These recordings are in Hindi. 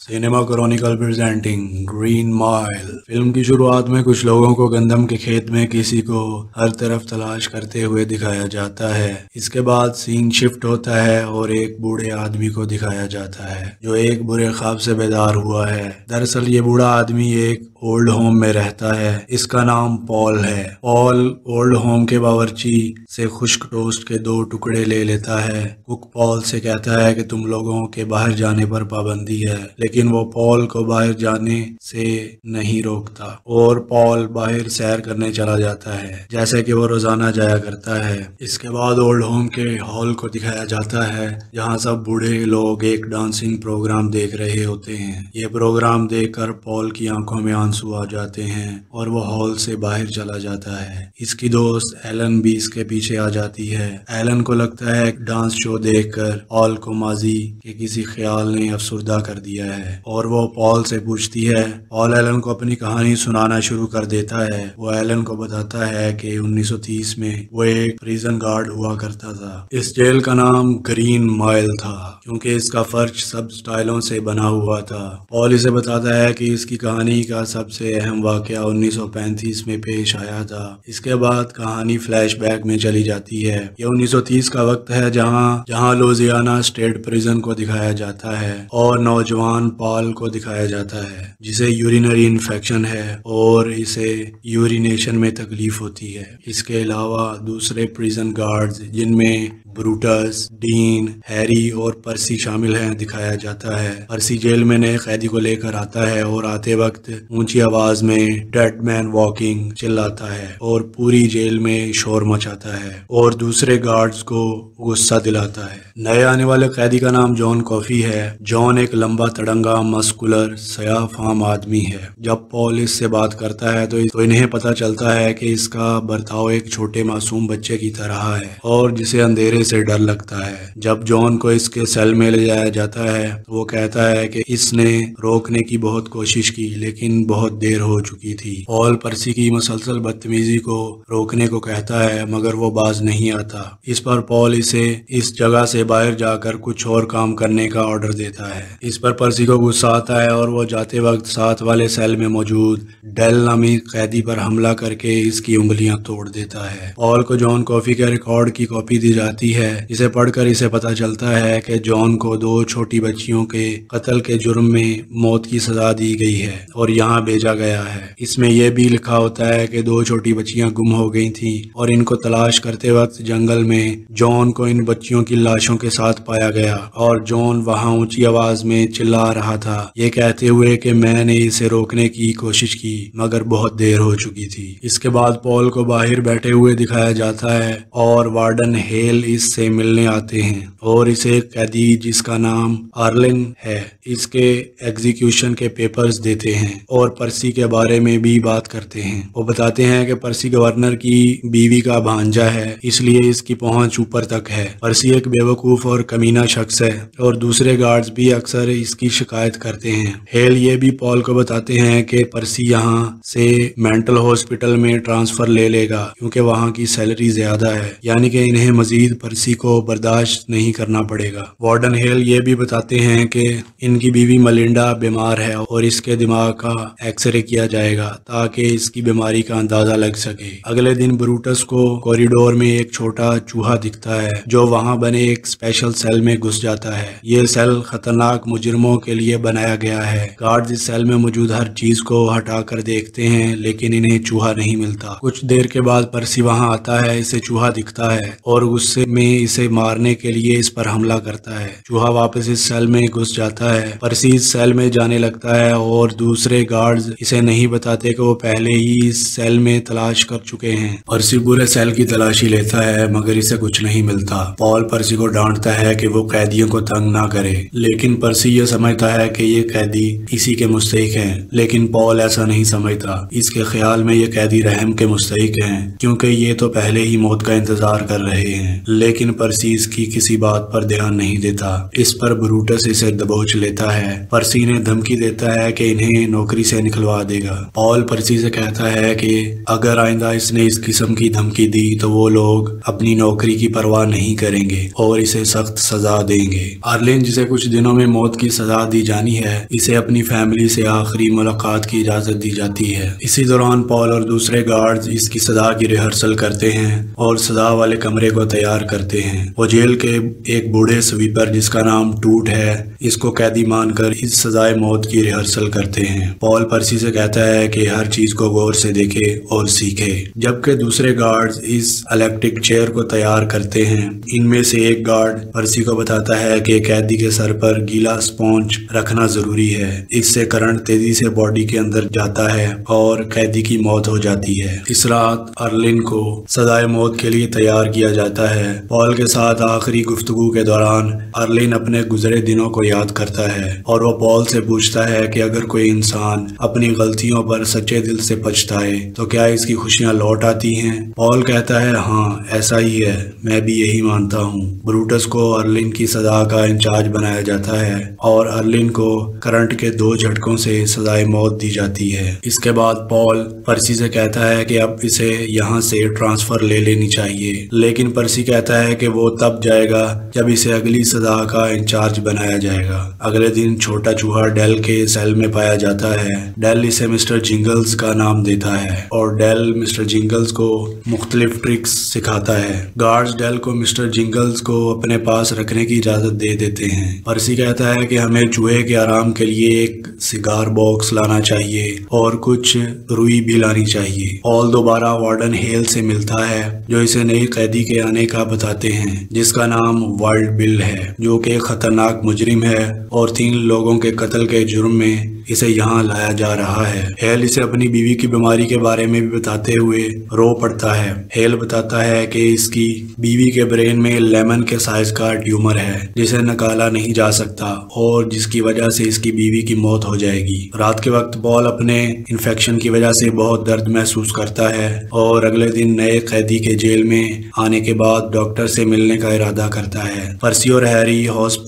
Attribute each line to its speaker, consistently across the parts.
Speaker 1: Cinema Chronicle presenting green mile. Film की शुरुआत में कुछ लोगों को गंदम के खेत में किसी को हर तरफ तलाश करते हुए दिखाया जाता है। इसके बाद सीन शिफ्ट होता है और एक बूढ़े आदमी को दिखाया जाता है जो एक बुरे ख्वाब से बेदार हुआ है। दरअसल ये बूढ़ा आदमी एक ओल्ड होम में रहता है। इसका नाम पॉल है। पॉल ओल्ड होम के बावर्ची से खुश्क टोस्ट के 2 टुकड़े ले लेता है। कुक पॉल से कहता है कि तुम लोगों के बाहर जाने पर पाबंदी है, लेकिन वो पॉल को बाहर जाने से नहीं रोकता और पॉल बाहर सैर करने चला जाता है जैसे कि वो रोजाना जाया करता है। इसके बाद ओल्ड होम के हॉल को दिखाया जाता है जहाँ सब बूढ़े लोग एक डांसिंग प्रोग्राम देख रहे होते हैं। ये प्रोग्राम देखकर पॉल की आंखों में आंसू आ जाते हैं और वो हॉल से बाहर चला जाता है। इसकी दोस्त एलन भी इसके पीछे आ जाती है। एलन को लगता है कि डांस शो देखकर पॉल को माजी के किसी ख्याल ने अफसुर्दा कर दिया है और वो पॉल से पूछती है। पॉल एलन को अपनी कहानी सुनाना शुरू कर देता है। वो एलन को बताता है कि 1930 में वो एक प्रिजन गार्ड हुआ करता था। इस जेल का नाम ग्रीन माइल था क्योंकि इसका फर्श सब स्टाइलों से बना हुआ था। पॉल इसे बताता है कि इसकी कहानी का सबसे अहम वाकया 1935 में पेश आया था। इसके बाद कहानी फ्लैशबैक में चली जाती है। यह 1930 का वक्त है जहां लुजियाना स्टेट प्रिजन को दिखाया जाता है और नौजवान पॉल को दिखाया जाता है जिसे यूरिनरी इन्फेक्शन है और इसे यूरिनेशन में तकलीफ होती है। इसके अलावा दूसरे प्रिजन गार्ड्स जिनमें ब्रूटस, डीन, हैरी और पर्सी शामिल हैं दिखाया जाता है। पर्सी जेल में नए कैदी को लेकर आता है और आते वक्त ऊंची आवाज में डेड मैन वॉकिंग चिल्लाता है और पूरी जेल में शोर मचाता है और दूसरे गार्ड्स को गुस्सा दिलाता है। नए आने वाले कैदी का नाम जॉन कॉफी है। जॉन एक लंबा तड़ंगा मस्कुलर सयाफाम आदमी है। जब पॉल इससे बात करता है तो इन्हें पता चलता है कि इसका बर्ताव एक छोटे मासूम बच्चे की तरह है और जिसे अंधेरे से डर लगता है। जब जॉन को इसके सेल में ले जाया जाता है तो वो कहता है कि इसने रोकने की बहुत कोशिश की लेकिन बहुत देर हो चुकी थी। पॉल पर्सी की मुसलसल बदतमीजी को रोकने को कहता है मगर वो बाज नहीं आता। इस पर पॉल इसे इस जगह से बाहर जाकर कुछ और काम करने का ऑर्डर देता है। इस पर पर्सी को गुस्सा आता है और वो जाते वक्त साथ वाले सेल में मौजूद डेल नामी कैदी पर हमला करके इसकी उंगलियां तोड़ देता है। पॉल को जॉन कॉफी के रिकॉर्ड की कॉपी दी जाती है जिसे पढ़कर इसे पता चलता है कि जॉन को 2 छोटी बच्चियों के कत्ल के जुर्म में मौत की सजा दी गई है और यहाँ भेजा गया है। इसमें यह भी लिखा होता है कि 2 छोटी बच्चियां गुम हो गई थीं और इनको तलाश करते वक्त जंगल में जॉन को इन बच्चियों की लाशों के साथ पाया गया और जॉन वहाँ ऊंची आवाज में चिल्ला रहा था ये कहते हुए कि मैंने इसे रोकने की कोशिश की मगर बहुत देर हो चुकी थी। इसके बाद पॉल को बाहर बैठे हुए दिखाया जाता है और वार्डन हेल इससे मिलने आते हैं और इसे एक कैदी जिसका नाम आर्लिन है इसके एग्जीक्यूशन के पेपर्स देते हैं और पर्सी के बारे में भी बात करते हैं। वो बताते हैं कि पर्सी गवर्नर की बीवी का भांजा है इसलिए इसकी पहुंच ऊपर तक है। पर्सी एक बेवकूफ और कमीना शख्स है और दूसरे गार्ड्स भी अक्सर इसकी शिकायत करते हैं। हेल ये भी पॉल को बताते हैं कि पर्सी यहाँ से मेंटल हॉस्पिटल में ट्रांसफर ले लेगा क्योंकि वहाँ की सैलरी ज्यादा है, यानी कि इन्हें मजीद पर्सी को बर्दाश्त नहीं करना पड़ेगा। वार्डन हेल ये भी बताते हैं कि इनकी बीवी मलिंडा बीमार है और इसके दिमाग का एक्सरे किया जाएगा ताकि इसकी बीमारी का अंदाजा लग सके। अगले दिन ब्रूटस को कॉरिडोर में एक छोटा चूहा दिखता है जो वहां बने एक स्पेशल सेल में घुस जाता है। ये सेल खतरनाक मुजरिमों के लिए बनाया गया है। गार्ड्स इस सेल में मौजूद हर चीज को हटाकर देखते हैं लेकिन इन्हें चूहा नहीं मिलता। कुछ देर के बाद पर्सी वहां आता है, इसे चूहा दिखता है और गुस्से में इसे मारने के लिए इस पर हमला करता है। चूहा वापस इस सेल में घुस जाता है। पर्सी इस सेल में जाने लगता है और दूसरे गार्ड्स इसे नहीं बताते कि वो पहले ही इस सेल में तलाश कर चुके हैं। पर्सी पूरे सेल की तलाशी लेता है मगर इसे कुछ नहीं मिलता। पॉल पर्सी को डांटता है कि वो कैदियों को तंग ना करे लेकिन पर्सी ये समझता है कि ये कैदी इसी के मुस्तहिक हैं, लेकिन पॉल ऐसा नहीं समझता। इसके ख्याल में ये कैदी रहम के मुस्तहिक हैं क्योंकि ये तो पहले ही मौत का इंतजार कर रहे हैं। लेकिन पर्सी इसकी किसी बात पर ध्यान नहीं देता। इस पर ब्रूटस इसे दबोच लेता है। पर्सी इन्हें धमकी देता है कि इन्हें नौकरी से निकलवा देगा। पॉल पर्सी से कहता है कि अगर आइंदा इसने इस किस्म की धमकी दी तो वो लोग अपनी नौकरी की परवाह नहीं करेंगे और इसे सख्त सजा देंगे। अर्लिन, जिसे कुछ दिनों में मौत की सजा दी जानी है, इसे अपनी फैमिली से आखिरी मुलाकात की इजाजत दी जाती है। इसी दौरान पॉल और दूसरे गार्ड्स इसकी सजा की रिहर्सल करते हैं और सजा वाले कमरे को तैयार करते हैं। वो जेल के एक बूढ़े स्वीपर जिसका नाम टूट है, इसको कैदी मानकर इस सजाए मौत की रिहर्सल करते हैं। पॉल पर्सी से कहता है कि हर चीज को गौर से देखे और सीखे, जबकि दूसरे गार्ड्स इस इलेक्ट्रिक चेयर को तैयार करते हैं। इनमें से एक गार्ड पर्सी को बताता है कि कैदी के सर पर गीला स्पॉन्ज रखना जरूरी है, इससे करंट तेजी से बॉडी के अंदर जाता है और कैदी की मौत हो जाती है। इस रात अर्लिन को सजाए मौत के लिए तैयार किया जाता है। पॉल के साथ आखिरी गुफ्तगू के दौरान अर्लिन अपने गुजरे दिनों को याद करता है और वो पॉल से पूछता है कि अगर कोई इंसान अपनी गलतियों पर सच्चे दिल से पछताए तो क्या इसकी खुशियां लौट आती हैं? पॉल कहता है, हाँ ऐसा ही है, मैं भी यही मानता हूँ। ब्रूटस को अर्लिन की सजा का इंचार्ज बनाया जाता है और अर्लिन को करंट के 2 झटकों से सजाए मौत दी जाती है। इसके बाद पॉल पर्सी से कहता है कि अब इसे यहाँ से ट्रांसफर ले लेनी चाहिए, लेकिन पर्सी कहता है कि वो तब जाएगा जब इसे अगली सजा का इंचार्ज बनाया जाएगा। अगले दिन छोटा चूहा डेल के सेल में पाया जाता है। डेल इसे मिस्टर जिंगल्स का नाम देता है और डेल मिस्टर जिंगल्स को मुख्तलिफ ट्रिक्स सिखाता है। गार्ड्स डेल को मिस्टर जिंगल्स को अपने पास रखने की इजाजत दे देते हैं। पर्सी कहता है कि हमें चूहे के आराम के लिए एक सिगार बॉक्स लाना चाहिए और कुछ रुई भी लानी चाहिए। पॉल दोबारा वार्डन हेल से मिलता है जो इसे नई कैदी के आने का बताते हैं, जिसका नाम वाइल्ड बिल है, जो कि खतरनाक मुजरिम है और 3 लोगों के कत्ल के जुर्म में इसे यहाँ लाया जा रहा है। हेल इसे अपनी बीवी की बीमारी के बारे में भी बताते हुए रो पड़ता है। हेल बताता है कि इसकी बीवी के ब्रेन में लेमन के साइज का ट्यूमर है जिसे निकाला नहीं जा सकता और जिसकी वजह से इसकी बीवी की मौत हो जाएगी। रात के वक्त पॉल अपने इन्फेक्शन की वजह से बहुत दर्द महसूस करता है और अगले दिन नए कैदी के जेल में आने के बाद डॉक्टर से मिलने का इरादा करता है। पर्सी और हैरी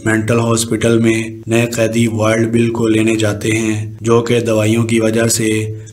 Speaker 1: मेंटल हॉस्पिटल में नए कैदी वाइल्ड बिल को लेने जाते हैं, जो कि दवाइयों की वजह से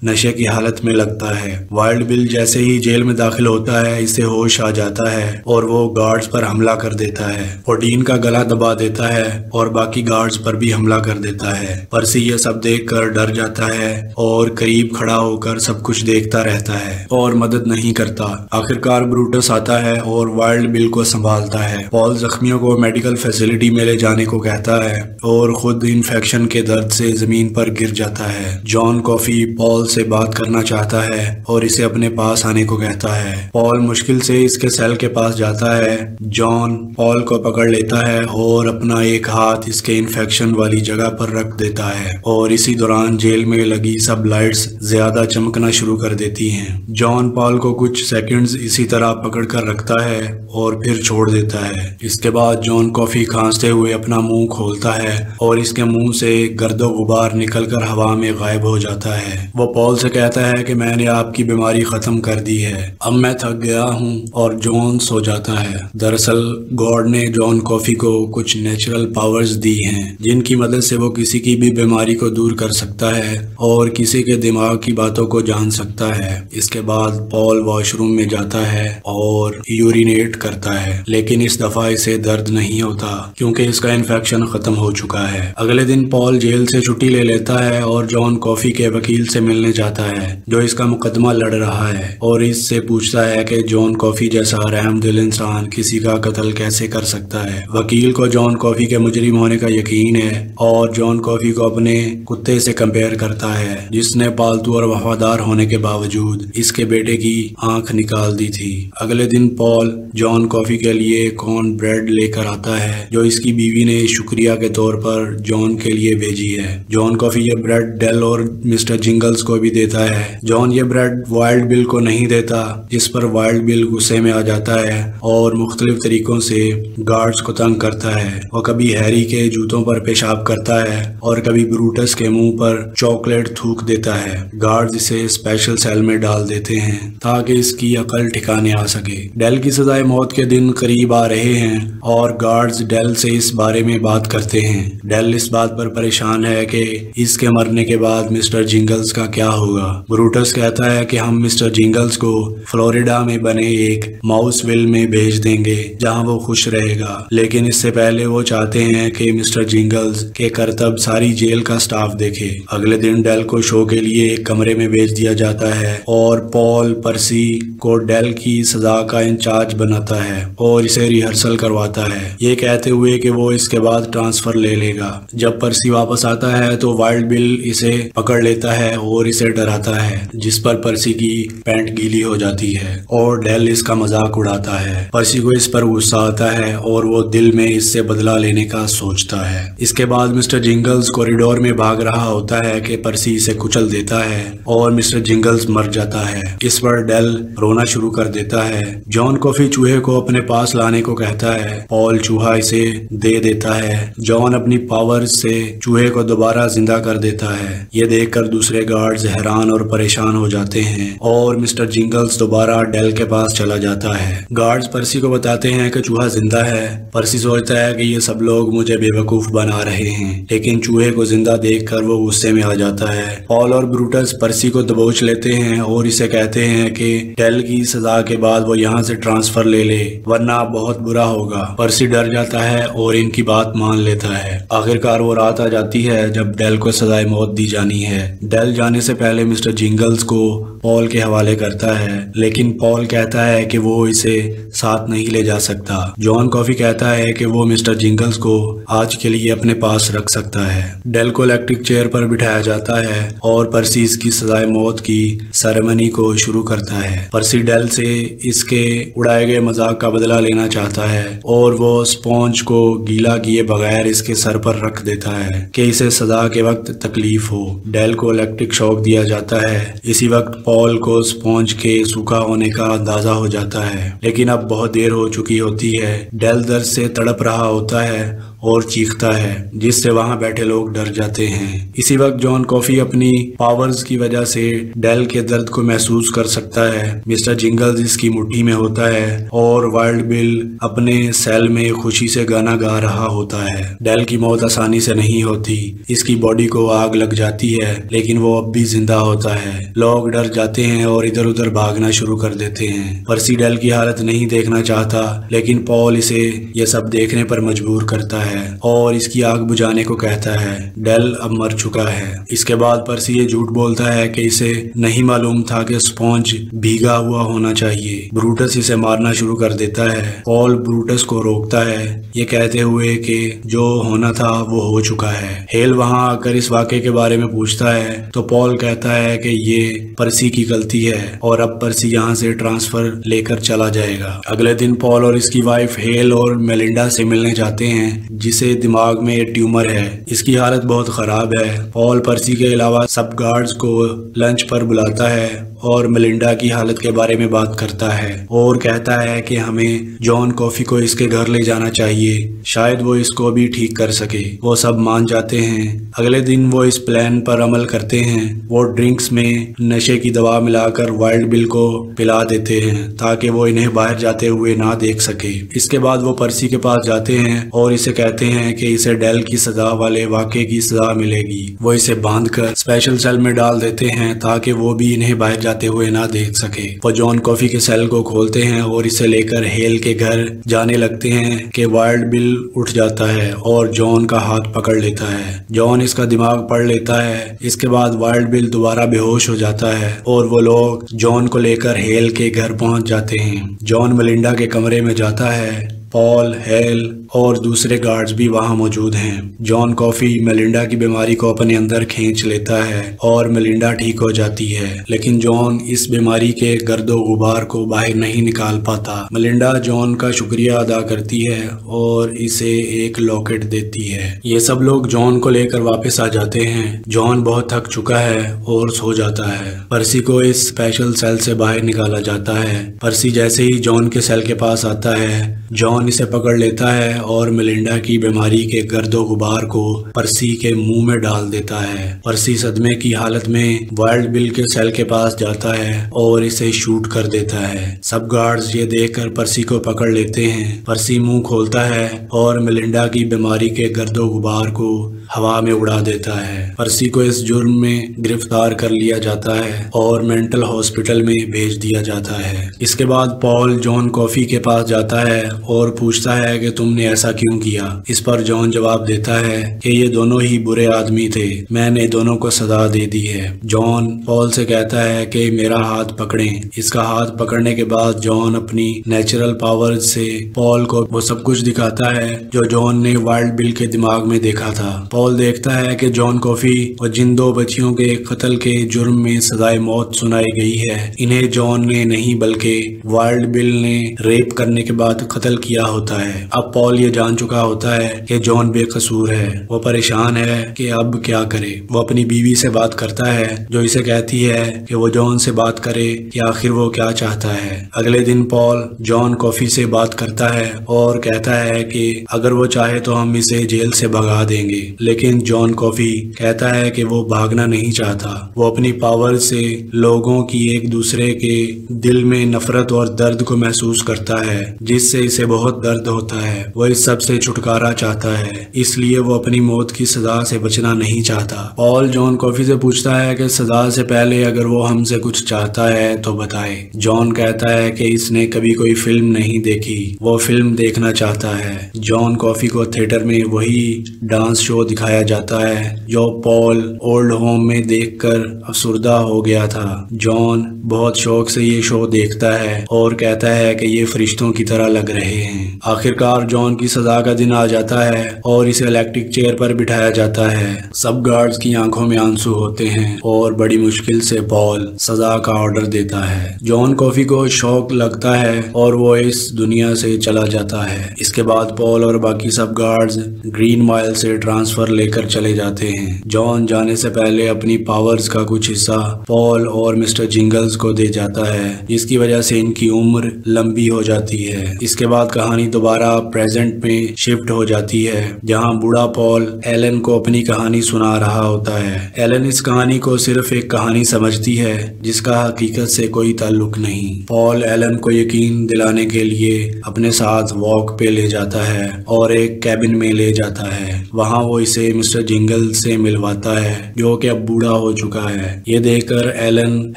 Speaker 1: नशे की हालत में लगता है। वाइल्ड बिल जैसे ही जेल में दाखिल होता है, इसे होश आ जाता है और वो गार्ड्स पर हमला कर देता है। वो डीन का गला दबा देता है और बाकी गार्ड्स पर भी हमला कर देता है। पर्सी ये सब देखकर डर जाता है और करीब खड़ा होकर सब कुछ देखता रहता है और मदद नहीं करता। आखिरकार ब्रूटस आता है और वाइल्ड बिल को संभालता है। पॉल जख्मियों को मेडिकल फैसिलिटी में ले जाने को कहता है और खुद इन्फेक्शन के दर्द से जमीन पर गिर जाता है। जॉन कॉफी पॉल से बात करना चाहता है और इसे अपने पास आने को कहता है। पॉल मुश्किल से इसके सेल के पास जाता है। जॉन पॉल को पकड़ लेता है और अपना एक हाथ इसके इन्फेक्शन वाली जगह पर रख देता है और इसी दौरान जेल में लगी सब लाइट्स ज्यादा चमकना शुरू कर देती हैं। जॉन पॉल को कुछ सेकंड्स इसी तरह पकड़ कर रखता है और फिर छोड़ देता है। इसके बाद जॉन कॉफी खांसते हुए अपना मुंह खोलता है और इसके मुंह से गर्दो गुबार निकलकर हवा में गायब हो जाता है। वो पॉल से कहता है कि मैंने आपकी बीमारी खत्म कर दी है, अब मैं थक गया हूँ, और जॉन सो जाता है। दरअसल गॉड ने जॉन कॉफी को कुछ नेचुरल पावर्स दी हैं जिनकी मदद से वो किसी की भी बीमारी को दूर कर सकता है और किसी के दिमाग की बातों को जान सकता है। इसके बाद पॉल वॉशरूम में जाता है और यूरिनेट करता है, लेकिन इस दफा इसे दर्द नहीं होता क्योंकि इसका इन्फेक्शन खत्म हो चुका है। अगले दिन पॉल जेल से छुट्टी ले लेता है और जॉन कॉफी के वकील से मिलने जाता है जो इसका मुकदमा लड़ रहा है और इससे पूछता है कि जॉन कॉफी जैसा रहमदिल इंसान किसी का कत्ल कैसे कर सकता है। वकील को जॉन कॉफी के मुजरिम होने का यकीन है और जॉन कॉफी को अपने कुत्ते से कंपेयर करता है जिसने पालतू और वफादार होने के बावजूद इसके बेटे की आंख निकाल दी थी। अगले दिन पॉल जॉन कॉफी के लिए कॉर्न ब्रेड लेकर आता है जो इसकी बीवी ने शुक्रिया के तौर पर जॉन के लिए भेजी है। जॉन कॉफी ये ब्रेड डेल और मिस्टर जिंगल्स को भी देता है। जॉन ये ब्रेड वाइल्ड बिल को नहीं देता, जिस पर वाइल्ड बिल गुस्से में आ जाता है और मुख्तलिफ तरीकों से गार्ड्स को तंग करता है। वो कभी हैरी के जूतों पर पेशाब करता है और कभी ब्रूटस के मुंह पर चॉकलेट थूक देता है। गार्ड्स इसे स्पेशल सेल में डाल देते हैं ताकि इसकी अकल ठिकाने आ सके। डेल की सजाए मौत के दिन करीब आ रहे हैं और गार्ड्स डेल से इस बारे में बात करते हैं। डेल इस बात पर परेशान है कि इसके मरने के बाद मिस्टर जिंगल्स का क्या होगा। ब्रूटस कहता है कि हम मिस्टर जिंगल्स को फ्लोरिडा में बने एक माउसविल में भेज देंगे जहां वो खुश रहेगा, लेकिन इससे पहले वो चाहते हैं कि मिस्टर जिंगल्स के करतब सारी जेल का स्टाफ देखे। अगले दिन डेल को शो के लिए एक कमरे में भेज दिया जाता है और पॉल पर्सी को डेल की सजा का इंचार्ज बनाता है और इसे रिहर्सल करवाता है, ये कहते हुए कि वो इसके बाद ट्रांसफर ले लेगा। जब पर्सी वापस आता है तो वाइल्ड बिल इसे पकड़ लेता है और इसे डराता है, जिस पर पर्सी की पैंट गीली हो जाती है और डेल इसका मजाक उड़ाता है। पर्सी को इस पर गुस्सा आता है और वो दिल में इससे बदला लेने का सोचता है। इसके बाद मिस्टर जिंगल्स कॉरिडोर में भाग रहा होता है कि पर्सी इसे कुचल देता है और मिस्टर जिंगल्स मर जाता है। इस पर डेल रोना शुरू कर देता है। जॉन कॉफी चूहे को अपने पास लाने को कहता है। पॉल चूहा इसे दे देता है। जॉन अपनी पावर से चूहे को दोबारा जिंदा कर देता है। ये देखकर दूसरे गार्ड्स हैरान और परेशान हो जाते हैं और मिस्टर जिंगल्स दोबारा डेल के पास चला जाता है। गार्ड्स पर्सी को बताते हैं कि चूहा जिंदा है। पर्सी सोचता है कि ये सब लोग मुझे बेवकूफ बना रहे हैं, लेकिन चूहे को जिंदा देखकर वो गुस्से में आ जाता है। पॉल और ब्रूटस पर्सी को दबोच लेते हैं और इसे कहते हैं कि डेल की सजा के बाद वो यहाँ से ट्रांसफर ले ले, वरना बहुत बुरा होगा। पर्सी डर जाता है और इनकी बात मान लेता है। आखिरकार वो रात आ जाती है जब डेल को सजाए मौत दी जानी है। डेल जाने से पहले मिस्टर जिंगल्स को पॉल के हवाले करता है, लेकिन पॉल कहता है कि वो इसे साथ नहीं ले जा सकता। जॉन कॉफी कहता है कि वो मिस्टर जिंगल्स को आज के लिए अपने पास रख सकता है। डेल को इलेक्ट्रिक चेयर पर बिठाया जाता है और पर्सी इसकी सजाए मौत की सेरेमनी को शुरू करता है। पर्सी डेल से इसके उड़ाए गए मजाक का बदला लेना चाहता है और वो स्पॉन्ज को गीला किए बगैर इसके सर पर रख देता है कि इसे सजा के वक्त तकलीफ हो। डेल को इलेक्ट्रिक शॉक दिया जाता है। इसी वक्त पॉल को स्पॉन्ज के सूखा होने का अंदाजा हो जाता है, लेकिन अब बहुत देर हो चुकी होती है। डेल दर्द से तड़प रहा होता है और चीखता है, जिससे वहां बैठे लोग डर जाते हैं। इसी वक्त जॉन कॉफी अपनी पावर्स की वजह से डेल के दर्द को महसूस कर सकता है। मिस्टर जिंगल्स इसकी मुट्ठी में होता है और वाइल्ड बिल अपने सेल में खुशी से गाना गा रहा होता है। डेल की मौत आसानी से नहीं होती। इसकी बॉडी को आग लग जाती है, लेकिन वो अब भी जिंदा होता है। लोग डर जाते हैं और इधर उधर भागना शुरू कर देते हैं। पर्सी डेल की हालत नहीं देखना चाहता, लेकिन पॉल इसे ये सब देखने पर मजबूर करता है और इसकी आग बुझाने को कहता है। डेल अब मर चुका है। इसके बाद पर्सी ये झूठ बोलता है कि इसे नहीं मालूम था कि स्पॉन्ज भीगा हुआ होना चाहिए। ब्रूटस इसे मारना शुरू कर देता है। पॉल ब्रूटस को रोकता है, ये कहते हुए कि जो होना था वो हो चुका है। हेल वहां आकर इस वाक़े के बारे में पूछता है तो पॉल कहता है कि ये पर्सी की गलती है और अब पर्सी यहाँ से ट्रांसफर लेकर चला जाएगा। अगले दिन पॉल और इसकी वाइफ हेल और मेलिंडा से मिलने जाते हैं, जिसे दिमाग में ट्यूमर है। इसकी हालत बहुत खराब है। पॉल पर्सी के अलावा सब गार्ड्स को लंच पर बुलाता है और मेलिंडा की हालत के बारे में बात करता है और कहता है कि हमें जॉन कॉफी को इसके घर ले जाना चाहिए, शायद वो इसको भी ठीक कर सके। वो सब मान जाते हैं। अगले दिन वो इस प्लान पर अमल करते हैं। वो ड्रिंक्स में नशे की दवा मिलाकर वाइल्ड बिल को पिला देते हैं ताकि वो इन्हें बाहर जाते हुए ना देख सके। इसके बाद वो पर्सी के पास जाते हैं और इसे कहते हैं कि इसे डेल की सजा वाले वाक़े की सजा मिलेगी। वो इसे बांधकर स्पेशल सेल में डाल देते हैं ताकि वो भी इन्हें बाहर जाते हुए ना देख सके। वो जॉन कॉफी के सेल को खोलते हैं और इसे लेकर हेल के घर जाने लगते हैं कि वाइल्ड बिल उठ जाता है और जॉन का हाथ पकड़ लेता है। जॉन इसका दिमाग पढ़ लेता है। इसके बाद वाइल्ड बिल दोबारा बेहोश हो जाता है और वो लोग जॉन को लेकर हेल के घर पहुंच जाते हैं। जॉन मेलिंडा के कमरे में जाता है। पॉल, हेल और दूसरे गार्ड्स भी वहां मौजूद हैं। जॉन कॉफी मेलिंडा की बीमारी को अपने अंदर खींच लेता है और मेलिंडा ठीक हो जाती है, लेकिन जॉन इस बीमारी के गर्दो गुबार को बाहर नहीं निकाल पाता। मेलिंडा जॉन का शुक्रिया अदा करती है और इसे एक लॉकेट देती है। ये सब लोग जॉन को लेकर वापस आ जाते हैं। जॉन बहुत थक चुका है और सो जाता है। पर्सी को इस स्पेशल सेल से बाहर निकाला जाता है। पर्सी जैसे ही जॉन के सेल के पास आता है, जॉन इसे पकड़ लेता है और मिलिंडा की बीमारी के गर्दो गुबार को पर्सी के मुंह में डाल देता है। पर्सी सदमे की हालत में वाइल्ड बिल के सेल के पास जाता है और इसे शूट कर देता है। सब गार्ड्स ये देखकर पर्सी को पकड़ लेते हैं। पर्सी मुंह खोलता है और मिलिंडा की बीमारी के गर्दो गुबार को हवा में उड़ा देता है। पर्सी को इस जुर्म में गिरफ्तार कर लिया जाता है और मेंटल हॉस्पिटल में भेज दिया जाता है। इसके बाद पॉल जॉन कॉफी के पास जाता है और पूछता है कि तुमने ऐसा क्यों किया। इस पर जॉन जवाब देता है कि ये दोनों ही बुरे आदमी थे, मैंने दोनों को सजा दे दी है। जॉन पॉल से कहता है कि मेरा हाथ पकड़ें। इसका हाथ पकड़ने के बाद जॉन अपनी नेचुरल पावर से पॉल को वो सब कुछ दिखाता है जो जॉन ने वाइल्ड बिल के दिमाग में देखा था। पॉल देखता है कि जॉन कॉफी और जिन दो बच्चियों के कत्ल के जुर्म में सजाए मौत सुनाई गई है, इन्हें जॉन ने नहीं बल्कि वाइल्ड बिल ने रेप करने के बाद कत्ल किया होता है। अब पॉल ये जान चुका होता है कि जॉन बेकसूर है। वो परेशान है कि अब क्या करे। वो अपनी बीवी से बात करता है जो इसे कहती है कि वो जॉन से बात करे कि आखिर वो क्या चाहता है। अगले दिन पॉल जॉन कॉफी से बात करता है और कहता है कि अगर वो चाहे तो हम इसे जेल से भगा देंगे, लेकिन जॉन कॉफी कहता है कि वो भागना नहीं चाहता। वो अपनी पावर से लोगों की एक दूसरे के दिल में नफरत और दर्द को महसूस करता है, जिससे इसे बहुत दर्द होता है। वो इस सब से छुटकारा चाहता है, इसलिए वो अपनी मौत की सजा से बचना नहीं चाहता। पॉल जॉन कॉफी से पूछता है कि सजा से पहले अगर वो हमसे कुछ चाहता है तो बताए। जॉन कहता है कि इसने कभी कोई फिल्म नहीं देखी, वो फिल्म देखना चाहता है। जॉन कॉफी को थिएटर में वही डांस शो दिखाया जाता है जो पॉल ओल्ड होम में देखकर अफसुर्दा हो गया था। जॉन बहुत शौक से ये शो देखता है और कहता है कि ये फरिश्तों की तरह लग रहे हैं। आखिरकार जॉन की सजा का दिन आ जाता है और इसे इलेक्ट्रिक चेयर पर बिठाया जाता है। सब गार्ड्स की आंखों में आंसू होते हैं और बड़ी मुश्किल से पॉल सजा का ऑर्डर देता है। जॉन कॉफी को शौक लगता है और वो इस दुनिया से चला जाता है। इसके बाद पॉल और बाकी सब गार्ड्स ग्रीन माइल से ट्रांसफर लेकर चले जाते हैं। जॉन जाने से पहले अपनी पावर्स का कुछ हिस्सा पॉल और मिस्टर जिंगल्स को दे जाता है, जिसकी वजह से इनकी उम्र लंबी हो जाती है। इसके बाद कहानी दोबारा प्रेजेंट में शिफ्ट हो जाती है, जहां बूढ़ा पॉल एलन को अपनी कहानी सुना रहा होता है। एलन इस कहानी को सिर्फ एक कहानी समझती है जिसका हकीकत से कोई ताल्लुक नहीं। पॉल एलन को यकीन दिलाने के लिए अपने साथ वॉक पे ले जाता है और एक कैबिन में ले जाता है। वहां वो इसे मिस्टर जिंगल से मिलवाता है जो कि अब बूढ़ा हो चुका है। ये देखकर एलन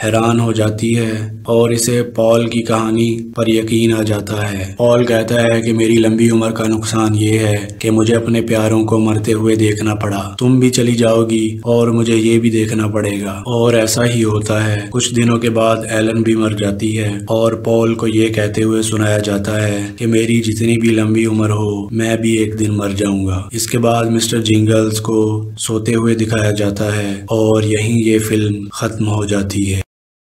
Speaker 1: हैरान हो जाती है और इसे पॉल की कहानी पर यकीन आ जाता है। पॉल कहता है कि मेरी लंबी उम्र का नुकसान ये है कि मुझे अपने प्यारों को मरते हुए देखना पड़ा। तुम भी चली जाओगी और मुझे ये भी देखना पड़ेगा। और ऐसा ही होता है। कुछ दिनों के बाद एलन भी मर जाती है और पॉल को ये कहते हुए सुनाया जाता है कि मेरी जितनी भी लंबी उम्र हो, मैं भी एक दिन मर जाऊंगा। इसके बाद मिस्टर जिंगल्स को सोते हुए दिखाया जाता है और यहीं ये फिल्म खत्म हो जाती है।